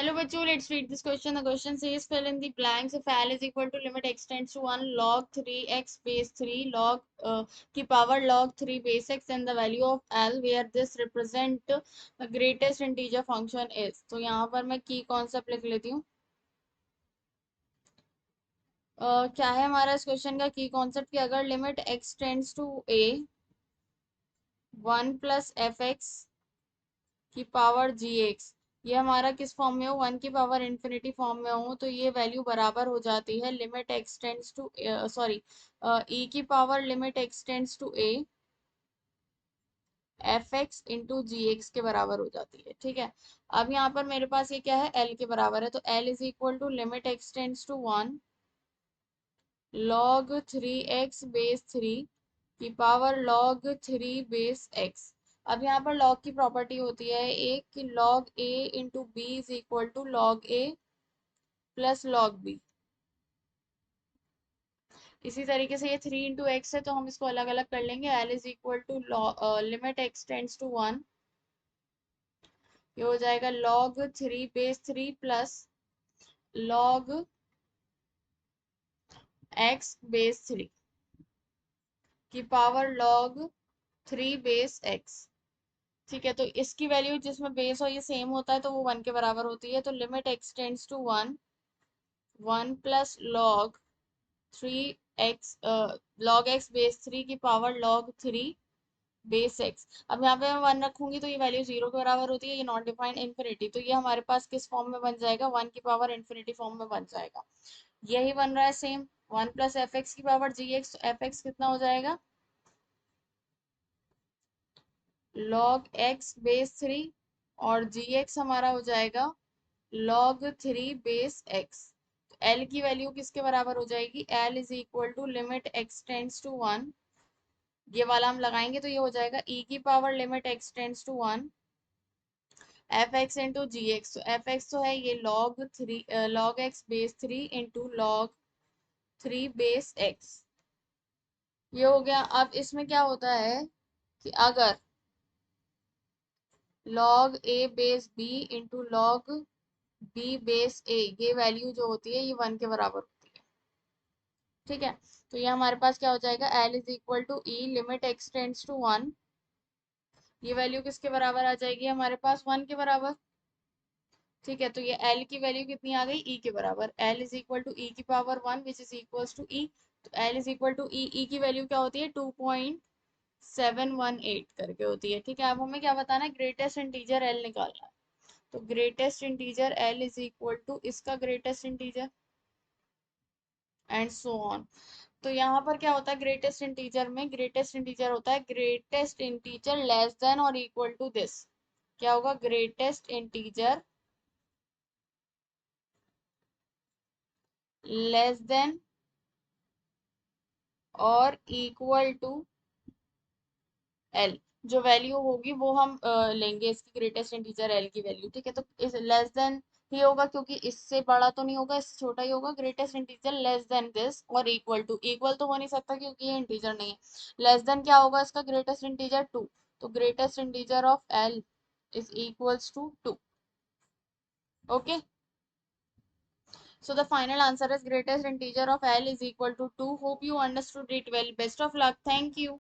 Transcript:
Hello बच्चों, let's read this question. The question says fill in the blanks. If L is equal to limit x tends to 1 log 3x base 3 log की power log 3 base x, and the value of L where this represent the greatest integer function is. तो यहाँ पर मैं की concept लिख लेती हूँ. क्या है हमारा इस क्वेश्चन का की कॉन्सेप्ट कि अगर limit x tends to a 1 plus f x की पावर जी एक्स, ये हमारा किस फॉर्म में हो, 1 की पावर इंफिनिटी फॉर्म में हो, तो ये वैल्यू बराबर हो जाती है limit x tends to sorry e की power limit x tends to a f x into g x के बराबर हो जाती है. ठीक है, अब यहाँ पर मेरे पास ये क्या है, एल के बराबर है, तो L is equal to limit x tends to 1 log 3x base 3 की पावर log 3 बेस x. अब यहाँ पर log की प्रॉपर्टी होती है एक कि log a into b is equal to log a plus log b. इसी तरीके से ये 3 इंटू एक्स है तो हम इसको अलग अलग कर लेंगे. l is equal to limit x tends to 1, ये हो जाएगा log 3 base 3 plus log x base 3 की पावर log 3 बेस x. ठीक है, तो इसकी वैल्यू जिसमें बेस और ये सेम होता है तो वो 1 के बराबर होती है. तो limit x tends to 1 1 plus log 3x log x base 3 की पावर log 3 बेस एक्स. अब यहाँ पे मैं 1 रखूंगी तो ये वैल्यू 0 के बराबर होती है, ये नॉट डिफाइंड इन्फिनिटी, तो ये हमारे पास किस फॉर्म में बन जाएगा, 1 की पावर इन्फिनिटी फॉर्म में बन जाएगा. यही बन रहा है सेम 1 प्लस एफ एक्स की पावर जी एक्स, तो एफ एक्स कितना हो जाएगा log x बेस 3 और जी एक्स हमारा हो जाएगा log 3 बेस x. तो L की वैल्यू किसके बराबर हो जाएगी, L is equal to limit x tends to 1, ये वाला हम लगाएंगे तो ये हो जाएगा e की power limit x tends to 1 f x into g x. तो एफ एक्स तो है ये log x base 3 into log 3 base x, ये हो गया. अब इसमें क्या होता है कि अगर log a base b into log b base a, ये वैल्यू जो होती है ये 1 के बराबर होती है. ठीक है, तो ये हमारे पास क्या हो जाएगा, L is equal to e limit x tends to 1, ये वैल्यू किसके बराबर आ जाएगी हमारे पास, 1 के बराबर. ठीक है, तो ये L की वैल्यू कितनी आ गई, E के बराबर. L is equal to e की power 1 which is equal to e. तो L is equal to e, e की वैल्यू क्या होती है 2.718 करके होती है. ठीक है, अब हमें क्या बताना है, ग्रेटेस्ट इंटीजर L निकालना है. तो greatest integer L is equal to इसका greatest integer and so on. तो यहाँ पर क्या होता है, ग्रेटेस्ट इंटीजर में ग्रेटेस्ट इंटीजर होता है ग्रेटेस्ट इंटीजर लेस देन और इक्वल टू दिस. क्या होगा, ग्रेटेस्ट इंटीजर लेस देन और इक्वल टू एल. जो वैल्यू होगी वो हम लेंगे इसकी ग्रेटेस्ट इंटीजर एल की वैल्यू. ठीक है, तो इस लेस देन ही होगा क्योंकि इससे बड़ा तो नहीं होगा, इससे छोटा ही होगा. Greatest integer less then this और इक्वल टू, इक्वल तो हो नहीं सकता क्योंकि ये इंटीजर नहीं है. लेस देन क्या होगा इसका ग्रेटेस्ट इंटीजर 2, तो greatest integer of L is equals to 2. Okay, so the final answer is greatest integer of L is equal to 2. Hope you understood it well. Best of luck. Thank you.